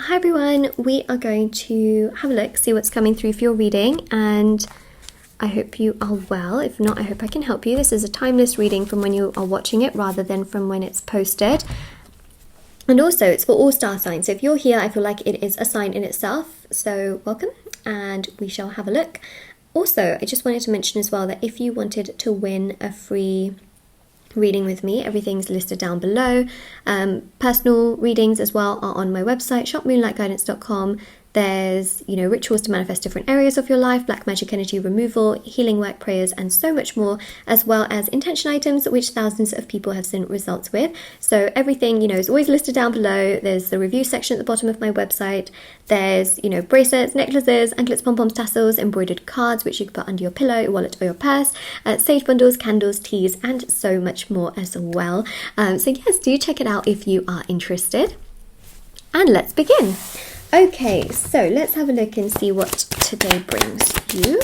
Hi everyone, we are going to have a look, see what's coming through for your reading, and I hope you are well. If not, I hope I can help you. This is a timeless reading from when you are watching it rather than from when it's posted. And also, it's for all star signs. So if you're here, I feel like it is a sign in itself. So welcome, and we shall have a look. Also, I just wanted to mention as well that if you wanted to win a free reading with me, everything's listed down below. Personal readings as well are on my website, shopmoonlightguidance.com. There's, rituals to manifest different areas of your life, black magic energy removal, healing work, prayers, and so much more, as well as intention items, which thousands of people have seen results with. So everything, is always listed down below. There's the review section at the bottom of my website. There's, bracelets, necklaces, anklets, pom-poms, tassels, embroidered cards, which you can put under your pillow, your wallet, or your purse, sage bundles, candles, teas, and so much more as well. So yes, do check it out if you are interested. And let's begin. Okay, so let's have a look and see what today brings you.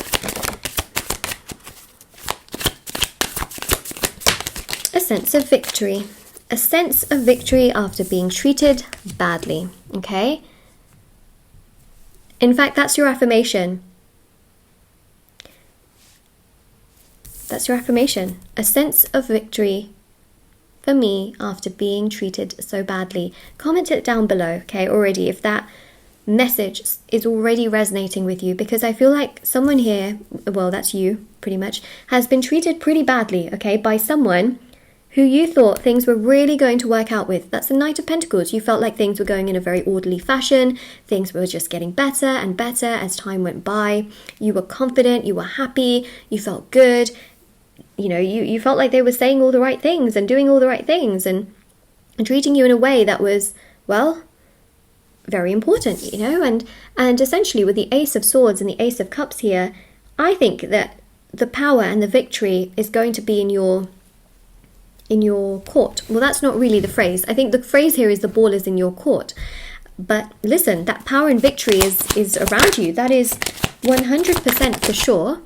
A sense of victory. A sense of victory after being treated badly, okay? In fact, that's your affirmation. That's your affirmation. A sense of victory for me after being treated so badly. Comment it down below, okay, already, if that message is already resonating with you, because I feel like someone here, well, that's you pretty much, has been treated pretty badly, okay, by someone who you thought things were really going to work out with. That's the Knight of Pentacles. You felt like things were going in a very orderly fashion. Things were just getting better and better as time went by. You were confident, you were happy, you felt good. You felt like they were saying all the right things and doing all the right things and treating you in a way that was, well, very important, and essentially with the Ace of Swords and the Ace of Cups here, I think that the power and the victory is going to be in your court. Well, that's not really the phrase. I think the phrase here is the ball is in your court. But listen, that power and victory is around you. That is 100% for sure.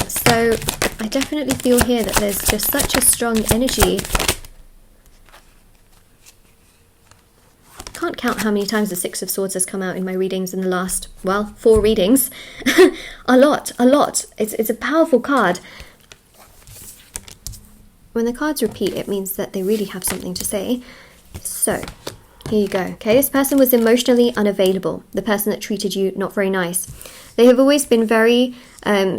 So I definitely feel here that there's just such a strong energy. Can't count how many times the Six of Swords has come out in my readings in the last, 4 readings. a lot. It's a powerful card. When the cards repeat, it means that they really have something to say. So, here you go. Okay, this person was emotionally unavailable. The person that treated you not very nice. They have always been very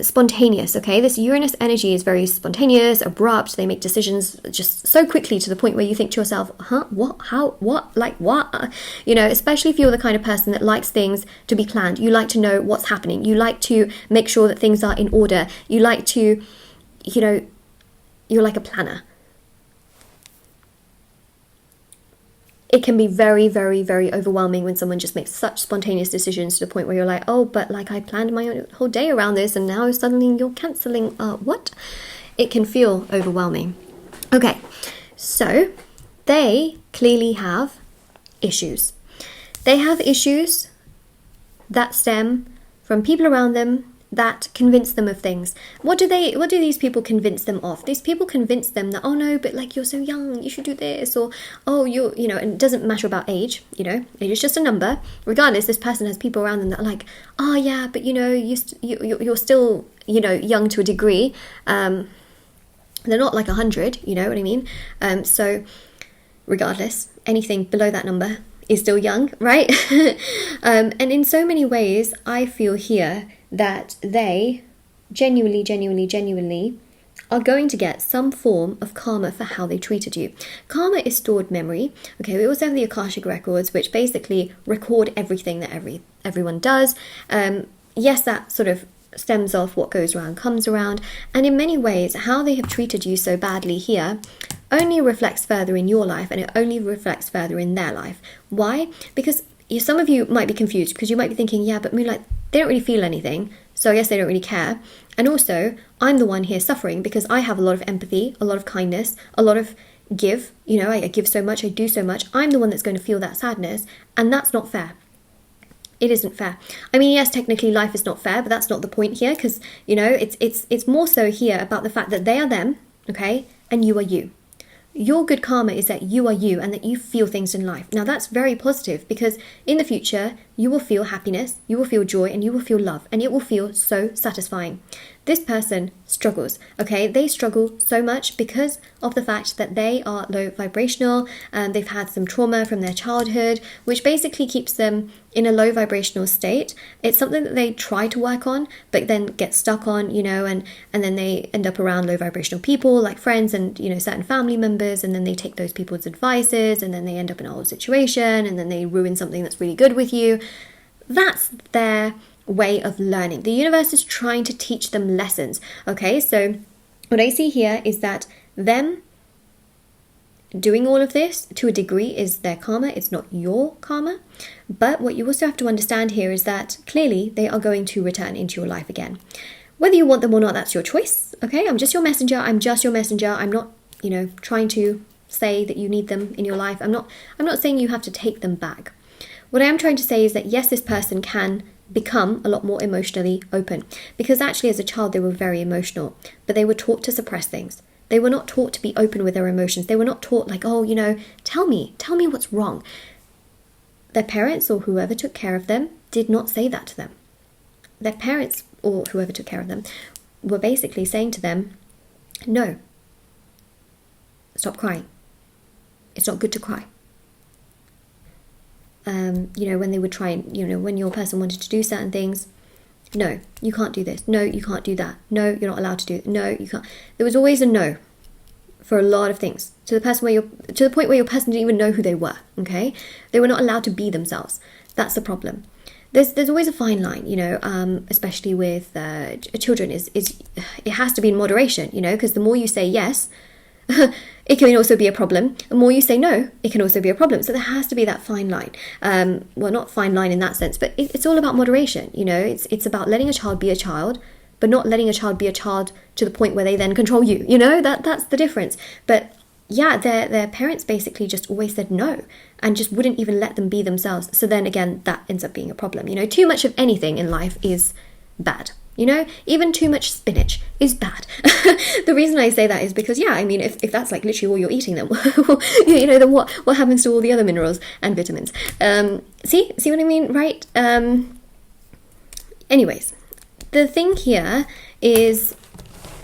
spontaneous, okay? This Uranus energy is very spontaneous, abrupt. They make decisions just so quickly to the point where you think to yourself, what, how, what, like what? Especially if you're the kind of person that likes things to be planned. You like to know what's happening. You like to make sure that things are in order. You like to, you're like a planner. It can be very, very, very overwhelming when someone just makes such spontaneous decisions to the point where you're like, oh, but like I planned my whole day around this and now suddenly you're cancelling. What? It can feel overwhelming. Okay, so they clearly have issues. They have issues that stem from people around them that convince them of things. What do these people convince them of? These people convince them that, oh no, but like you're so young, you should do this, or oh, and it doesn't matter about age, age is just a number. Regardless, this person has people around them that are like, oh yeah, but you're still, young to a degree. They're not like 100, you know what I mean? So regardless, anything below that number is still young, right? And in so many ways, I feel here that they genuinely are going to get some form of karma for how they treated you. Karma is stored memory. Okay, we also have the Akashic records, which basically record everything that everyone does. Yes, that sort of stems off what goes around comes around, and in many ways, how they have treated you so badly here only reflects further in your life, and it only reflects further in their life. Why? Because some of you might be confused, because you might be thinking, yeah, but Moonlight, they don't really feel anything, so I guess they don't really care. And also, I'm the one here suffering because I have a lot of empathy, a lot of kindness, a lot of give. I give so much, I do so much. I'm the one that's going to feel that sadness, and that's not fair. It isn't fair. I mean, yes, technically life is not fair, but that's not the point here, because, it's more so here about the fact that they are them, okay, and you are you. your good karma is that you are you and that you feel things in life. Now that's very positive, because in the future you will feel happiness, you will feel joy, and you will feel love, and it will feel so satisfying. This person struggles, okay? They struggle so much because of the fact that they are low vibrational, and they've had some trauma from their childhood, which basically keeps them in a low vibrational state. It's something that they try to work on, but then get stuck on, you know, and then they end up around low vibrational people like friends and, you know, certain family members, and then they take those people's advices, and then they end up in a whole situation, and then they ruin something that's really good with you. That's their way of learning. The universe is trying to teach them lessons. Okay, so what I see here is that them doing all of this to a degree is their karma. It's not your karma. But what you also have to understand here is that clearly they are going to return into your life again. Whether you want them or not, that's your choice. Okay, I'm just your messenger. I'm just your messenger. I'm not, you know, trying to say that you need them in your life. I'm not saying you have to take them back. What I am trying to say is that yes, this person can become a lot more emotionally open, because actually as a child they were very emotional, but they were taught to suppress things. They were not taught to be open with their emotions. They were not taught like, oh, you know, tell me what's wrong. Their parents or whoever took care of them did not say that to them. Their parents or whoever took care of them were basically saying to them, no, stop crying. It's not good to cry. You know, when they would try and, you know, when your person wanted to do certain things, no, you can't do this. No, you can't do that. No, you're not allowed to do it. No, you can't. There was always a no for a lot of things, to the point where your person didn't even know who they were. Okay, they were not allowed to be themselves. That's the problem. There's always a fine line, you know, especially with children. It has to be in moderation, you know, because the more you say yes, it can also be a problem. The more you say no, it can also be a problem. So there has to be that fine line. Well, not fine line in that sense, but it's all about moderation. You know, it's about letting a child be a child, but not letting a child be a child to the point where they then control you. You know, that's the difference. But yeah, their parents basically just always said no and just wouldn't even let them be themselves. So then again, that ends up being a problem. You know, too much of anything in life is bad. You know, even too much spinach is bad. The reason I say that is because, yeah, I mean, if that's like literally all you're eating, then, you know, then what happens to all the other minerals and vitamins? See what I mean, right? Anyways, the thing here is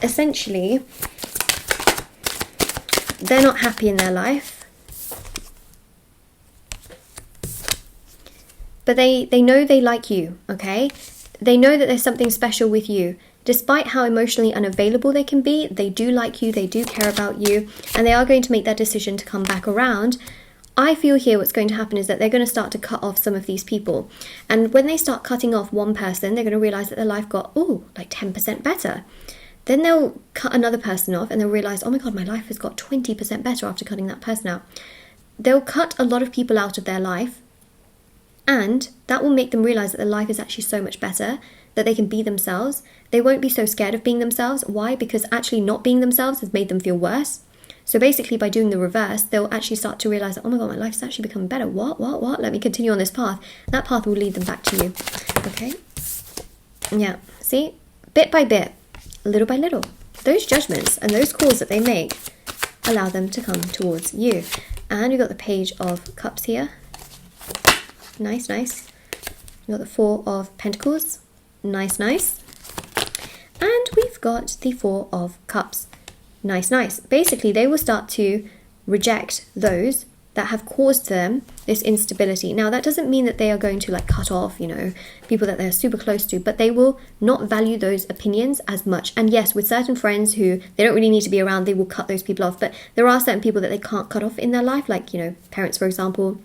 essentially they're not happy in their life, but they know they like you, okay? They know that there's something special with you. Despite how emotionally unavailable they can be, they do like you, they do care about you, and they are going to make that decision to come back around. I feel here what's going to happen is that they're going to start to cut off some of these people. And when they start cutting off one person, they're going to realize that their life got, like 10% better. Then they'll cut another person off and they'll realize, oh my God, my life has got 20% better after cutting that person out. They'll cut a lot of people out of their life, and that will make them realize that their life is actually so much better, that they can be themselves. They won't be so scared of being themselves. Why? Because actually not being themselves has made them feel worse. So basically by doing the reverse, they'll actually start to realize that, oh my God, my life's actually become better. What? Let me continue on this path. That path will lead them back to you. Okay? Yeah. See? Bit by bit, little by little, those judgments and those calls that they make allow them to come towards you. And we've got the Page of Cups here. Nice. We've got the Four of Pentacles. Nice. And we've got the Four of Cups. Nice. Basically, they will start to reject those that have caused them this instability. Now, that doesn't mean that they are going to like cut off, you know, people that they're super close to, but they will not value those opinions as much. And yes, with certain friends who they don't really need to be around, they will cut those people off. But there are certain people that they can't cut off in their life, like, you know, parents, for example.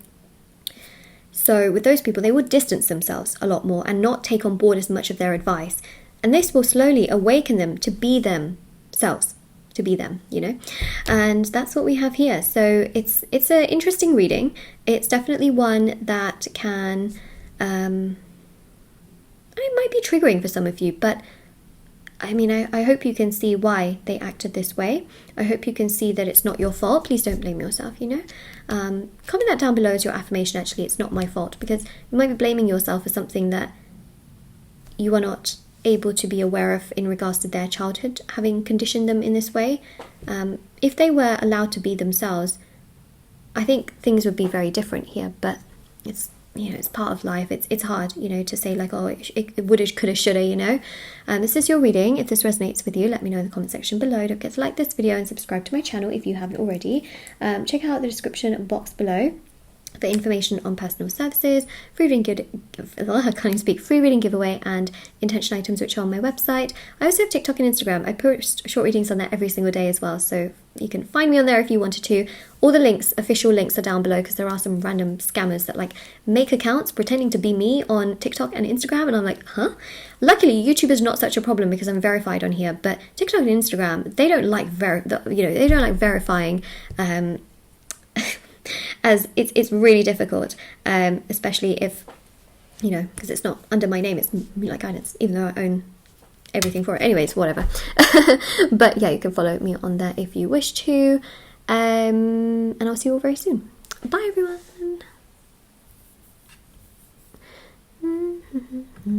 So with those people, they will distance themselves a lot more and not take on board as much of their advice. And this will slowly awaken them to be themselves, to be them, you know. And that's what we have here. So it's an interesting reading. It's definitely one that can, it might be triggering for some of you, but I mean, I hope you can see why they acted this way. I hope you can see that it's not your fault. Please don't blame yourself, you know. Comment that down below as your affirmation, actually, it's not my fault, because you might be blaming yourself for something that you are not able to be aware of in regards to their childhood having conditioned them in this way. If they were allowed to be themselves, I think things would be very different here, but it's, you know, it's part of life. It's hard, you know, to say like, oh, it woulda, coulda, shoulda, you know. This is your reading. If this resonates with you, let me know in the comment section below. Don't forget to like this video and subscribe to my channel if you haven't already. Check out the description box below for information on personal services, free reading free reading giveaway, and intention items, which are on my website. I also have TikTok and Instagram. I post short readings on there every single day as well, so you can find me on there if you wanted to. All the links, official links, are down below, because there are some random scammers that like make accounts pretending to be me on TikTok and Instagram, and I'm like, huh? Luckily, YouTube is not such a problem because I'm verified on here, but TikTok and Instagram, they don't like they don't like verifying. As it's really difficult, especially if, you know, because it's not under my name, it's Moonlight Guidance, even though I own everything for it. Anyways, whatever. But yeah, you can follow me on there if you wish to, and I'll see you all very soon. Bye everyone.